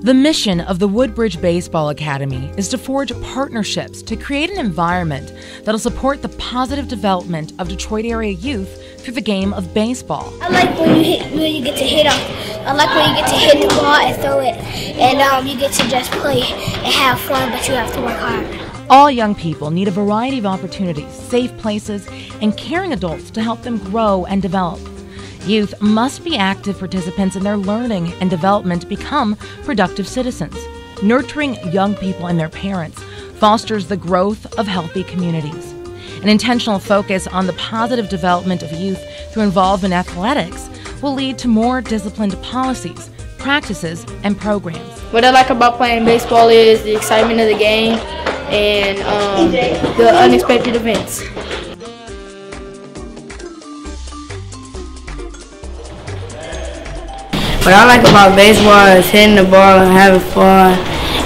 The mission of the Woodbridge Baseball Academy is to forge partnerships to create an environment that'll support the positive development of Detroit area youth through the game of baseball. I like when you get to hit off. I like when you get to hit the ball and throw it, and you get to just play and have fun, but you have to work hard. All young people need a variety of opportunities, safe places, and caring adults to help them grow and develop. Youth must be active participants in their learning and development to become productive citizens. Nurturing young people and their parents fosters the growth of healthy communities. An intentional focus on the positive development of youth through involvement in athletics will lead to more disciplined policies, practices, and programs. What I like about playing baseball is the excitement of the game and the unexpected events. What I like about baseball is hitting the ball and having fun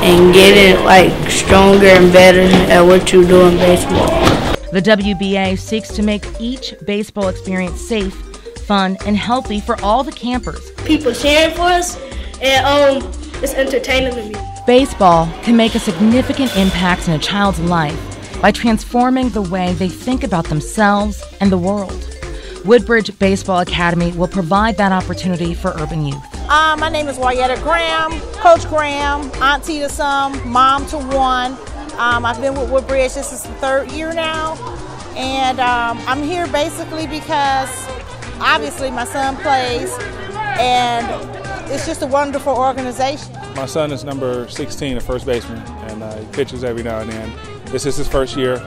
and getting stronger and better at what you do in baseball. The WBA seeks to make each baseball experience safe, fun, and healthy for all the campers. People cheering for us, and it's entertaining to me. Baseball can make a significant impact in a child's life by transforming the way they think about themselves and the world. Woodbridge Baseball Academy will provide that opportunity for urban youth. My name is Wayetta Graham, Coach Graham, auntie to some, mom to one. I've been with Woodbridge, this is the third year now, and I'm here basically because obviously my son plays, and it's just a wonderful organization. My son is number 16, a first baseman, and he pitches every now and then. This is his first year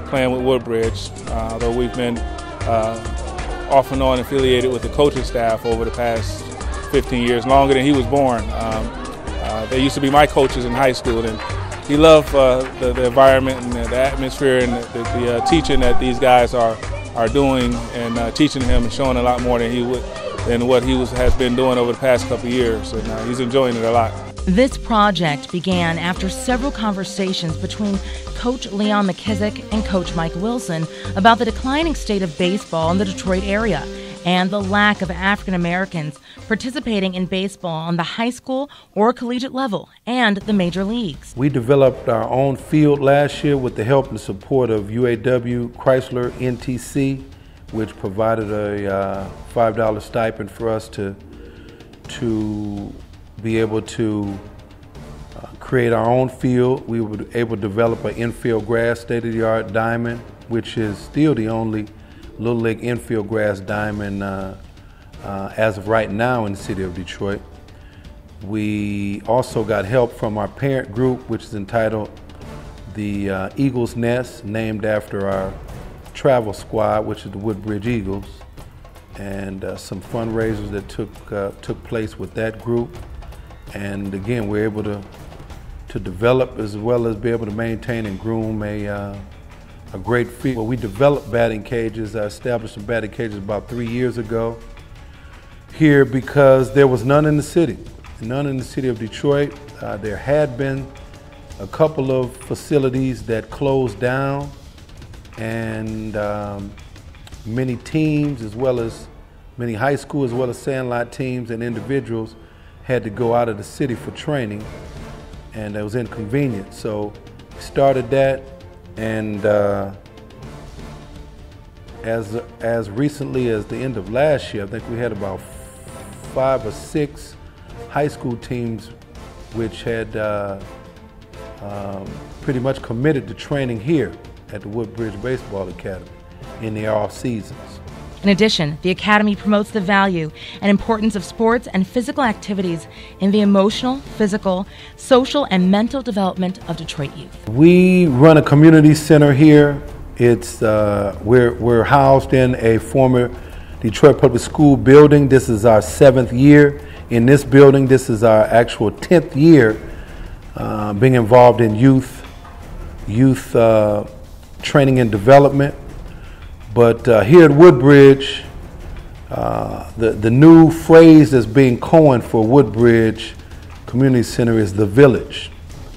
playing with Woodbridge, although we've been off and on affiliated with the coaching staff over the past 15 years, longer than he was born. They used to be my coaches in high school, and he loved the environment and the atmosphere and the teaching that these guys are doing, and teaching him and showing a lot more than what he has been doing over the past couple of years, and he's enjoying it a lot. This project began after several conversations between Coach Leon McKissick and Coach Mike Wilson about the declining state of baseball in the Detroit area and the lack of African Americans participating in baseball on the high school or collegiate level and the major leagues. We developed our own field last year with the help and support of UAW Chrysler NTC, which provided a $5 stipend for us to be able to create our own field. We were able to develop an infield grass state-of-the-art diamond, which is still the only Little League infield grass diamond as of right now in the city of Detroit. We also got help from our parent group, which is entitled the Eagles Nest, named after our travel squad, which is the Woodbridge Eagles, and some fundraisers that took place with that group. And again, we're able to develop as well as be able to maintain and groom a great field. Well, we developed batting cages. I established some batting cages about 3 years ago here because there was none in the city of Detroit. There had been a couple of facilities that closed down, and many teams, as well as many high school as well as sandlot teams and individuals, had to go out of the city for training, and it was inconvenient. So we started that, and as recently as the end of last year, I think we had about 5 or 6 high school teams which had pretty much committed to training here at the Woodbridge Baseball Academy in the off seasons. In addition, the Academy promotes the value and importance of sports and physical activities in the emotional, physical, social, and mental development of Detroit youth. We run a community center here. It's we're housed in a former Detroit Public School building. This is our 7th year in this building. This is our actual 10th year being involved in youth training and development. But here at Woodbridge, the new phrase that's being coined for Woodbridge Community Center is the village.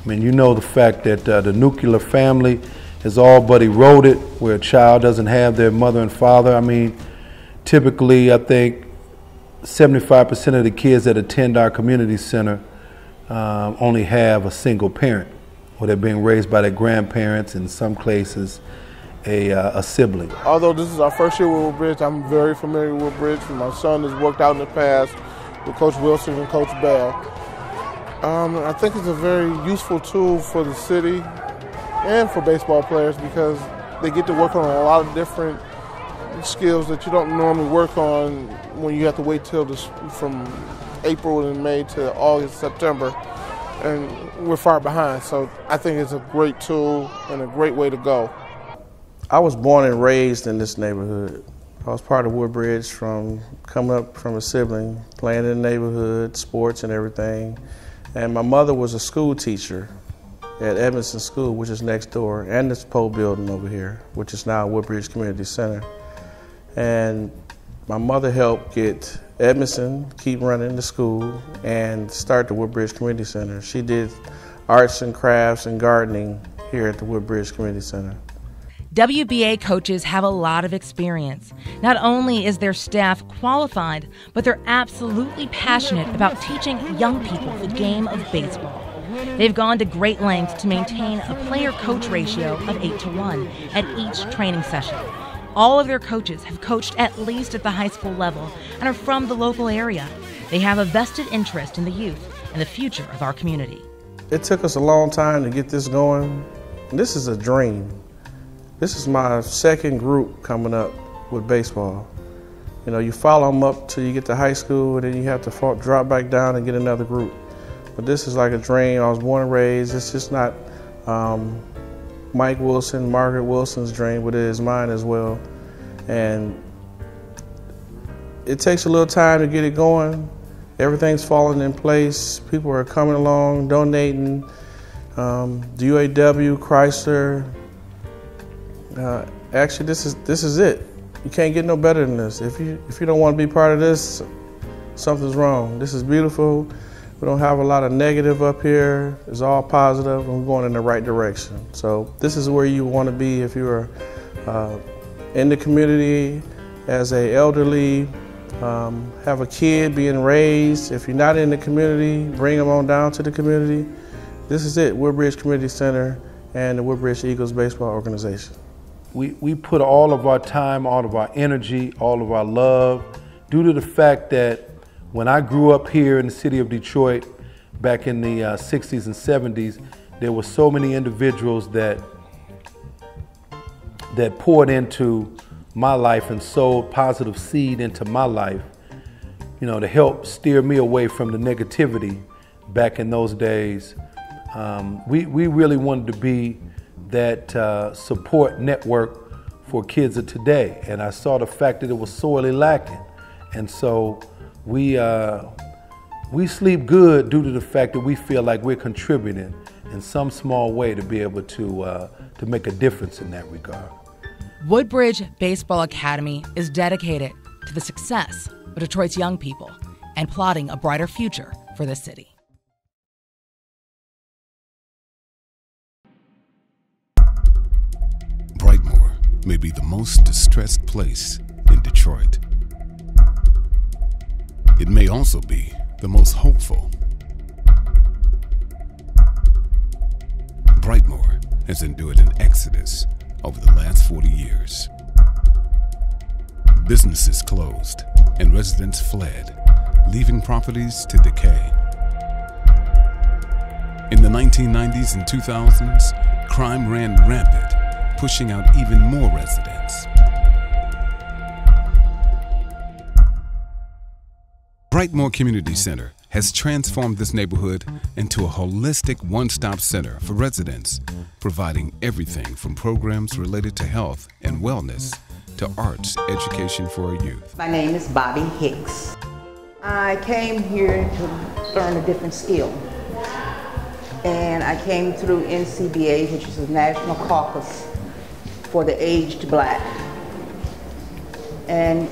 I mean, you know the fact that the nuclear family is all but eroded, where a child doesn't have their mother and father. I mean, typically, I think 75% of the kids that attend our community center only have a single parent, or they're being raised by their grandparents, in some cases a sibling. Although this is our first year with Woodbridge, I'm very familiar with Woodbridge. My son has worked out in the past with Coach Wilson and Coach Bell. I think it's a very useful tool for the city and for baseball players because they get to work on a lot of different skills that you don't normally work on when you have to wait till from April and May to August, September, and we're far behind. So I think it's a great tool and a great way to go. I was born and raised in this neighborhood. I was part of Woodbridge from coming up from a sibling, playing in the neighborhood, sports and everything. And my mother was a school teacher at Edmondson School, which is next door, and this pole building over here, which is now Woodbridge Community Center. And my mother helped get Edmondson keep running the school and start the Woodbridge Community Center. She did arts and crafts and gardening here at the Woodbridge Community Center. WBA coaches have a lot of experience. Not only is their staff qualified, but they're absolutely passionate about teaching young people the game of baseball. They've gone to great lengths to maintain a player-coach ratio of 8-to-1 at each training session. All of their coaches have coached at least at the high school level and are from the local area. They have a vested interest in the youth and the future of our community. It took us a long time to get this going. This is a dream. This is my second group coming up with baseball. You know, you follow them up till you get to high school, and then you have to drop back down and get another group. But this is like a dream. I was born and raised. It's just not Mike Wilson, Margaret Wilson's dream, but it is mine as well. And it takes a little time to get it going. Everything's falling in place. People are coming along, donating. The UAW, Chrysler. Actually, this is it. You can't get no better than this. If you don't want to be part of this, something's wrong. This is beautiful. We don't have a lot of negative up here. It's all positive, and we're going in the right direction. So this is where you want to be if you're in the community as an elderly, have a kid being raised. If you're not in the community, bring them on down to the community. This is it, Woodbridge Community Center and the Woodbridge Eagles baseball organization. We put all of our time, all of our energy, all of our love, due to the fact that when I grew up here in the city of Detroit back in the 60s and 70s, there were so many individuals that poured into my life and sowed positive seed into my life, you know, to help steer me away from the negativity back in those days. We really wanted to be that support network for kids of today, and I saw the fact that it was sorely lacking, and so we sleep good due to the fact that we feel like we're contributing in some small way to be able to make a difference in that regard. Woodbridge Baseball Academy is dedicated to the success of Detroit's young people and plotting a brighter future for the city. Brightmoor may be the most distressed place in Detroit. It may also be the most hopeful. Brightmoor has endured an exodus over the last 40 years. Businesses closed and residents fled, leaving properties to decay. In the 1990s and 2000s, crime ran rampant, pushing out even more residents. Brightmoor Community Center has transformed this neighborhood into a holistic one-stop center for residents, providing everything from programs related to health and wellness to arts education for our youth. My name is Bobby Hicks. I came here to learn a different skill. And I came through NCBA, which is a national caucus for the aged black. And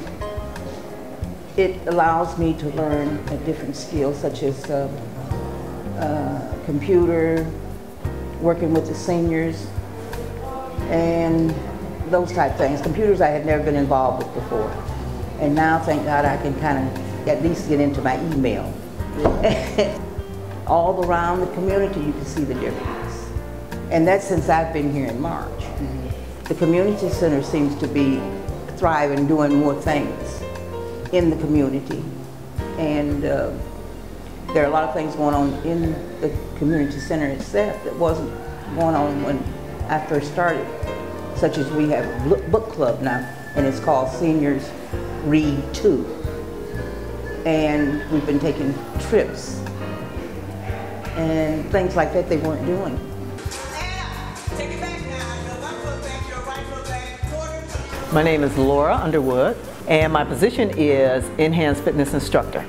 it allows me to learn a different skill, such as computer, working with the seniors, and those type of things. Computers I had never been involved with before. And now, thank God, I can kind of at least get into my email. all around the community you can see the difference. And that's since I've been here in March. The community center seems to be thriving, doing more things in the community. And there are a lot of things going on in the community center itself that wasn't going on when I first started, such as we have a book club now, and it's called Seniors Read Too. And we've been taking trips and things like that they weren't doing. My name is Laura Underwood, and my position is Enhanced Fitness Instructor.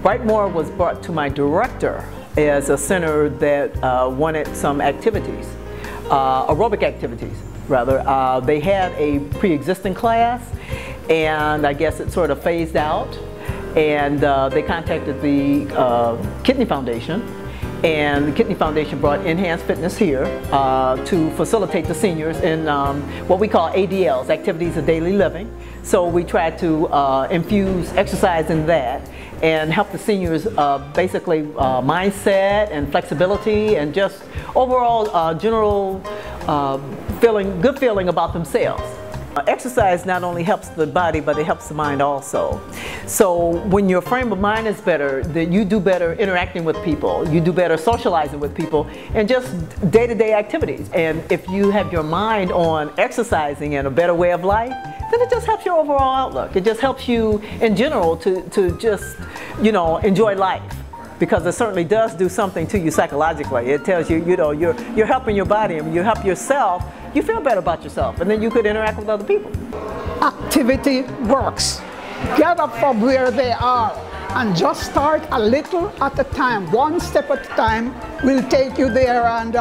Brightmoor was brought to my director as a center that wanted some activities, aerobic activities rather. They had a pre-existing class, and I guess it sort of phased out, and they contacted the Kidney Foundation, and the Kidney Foundation brought Enhanced Fitness here to facilitate the seniors in what we call ADLs, Activities of Daily Living. So we tried to infuse exercise in that and help the seniors basically mindset and flexibility and just overall general good feeling about themselves. Exercise not only helps the body, but it helps the mind also. So when your frame of mind is better, then you do better interacting with people, you do better socializing with people, and just day-to-day activities. And if you have your mind on exercising and a better way of life, then it just helps your overall outlook. It just helps you in general to just, you know, enjoy life. Because it certainly does do something to you psychologically. It tells you, you know, you're helping your body, and you help yourself, you feel better about yourself, and then you could interact with other people. Activity works. Get up from where they are and just start a little at a time, one step at a time will take you there, and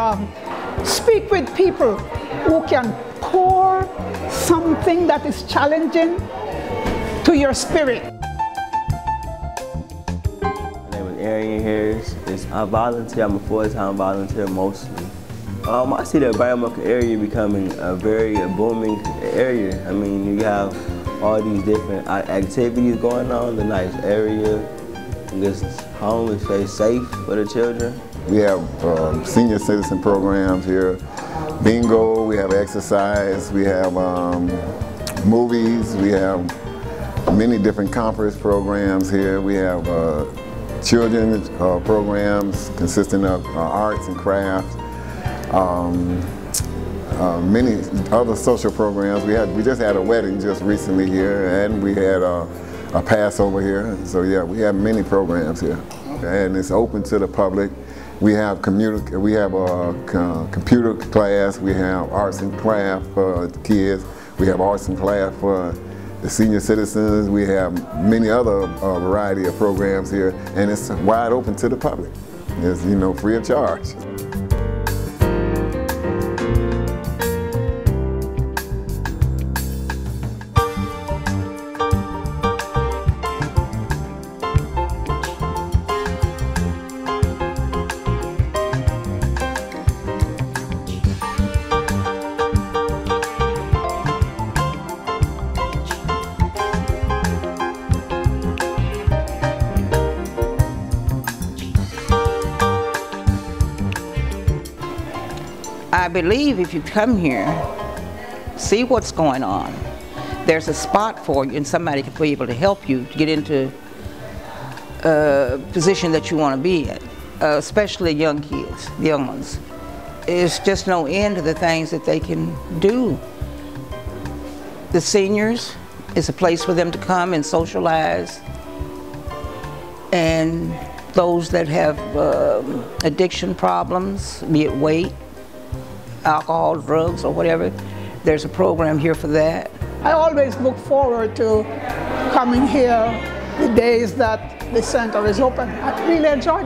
speak with people who can pour something that is challenging to your spirit. Area here is I volunteer. I'm a full-time volunteer mostly. I see the Brightmoor area becoming a very booming area. I mean, you have all these different activities going on, the nice area, this home is very safe for the children. We have senior citizen programs here, bingo, we have exercise, we have movies, we have many different conference programs here. We have children's programs consisting of arts and crafts, many other social programs. We just had a wedding just recently here, and we had a Passover here. So yeah, we have many programs here, and it's open to the public. We have a computer class. We have arts and craft for the kids. We have arts and craft for the senior citizens. We have many other variety of programs here, and it's wide open to the public. It's, you know, free of charge. I believe if you come here, see what's going on, there's a spot for you and somebody can be able to help you to get into a position that you want to be in, especially young kids, the young ones. There's just no end to the things that they can do. The seniors is a place for them to come and socialize, and those that have addiction problems, be it weight, alcohol, drugs, or whatever, there's a program here for that. I always look forward to coming here the days that the center is open. I really enjoyed it.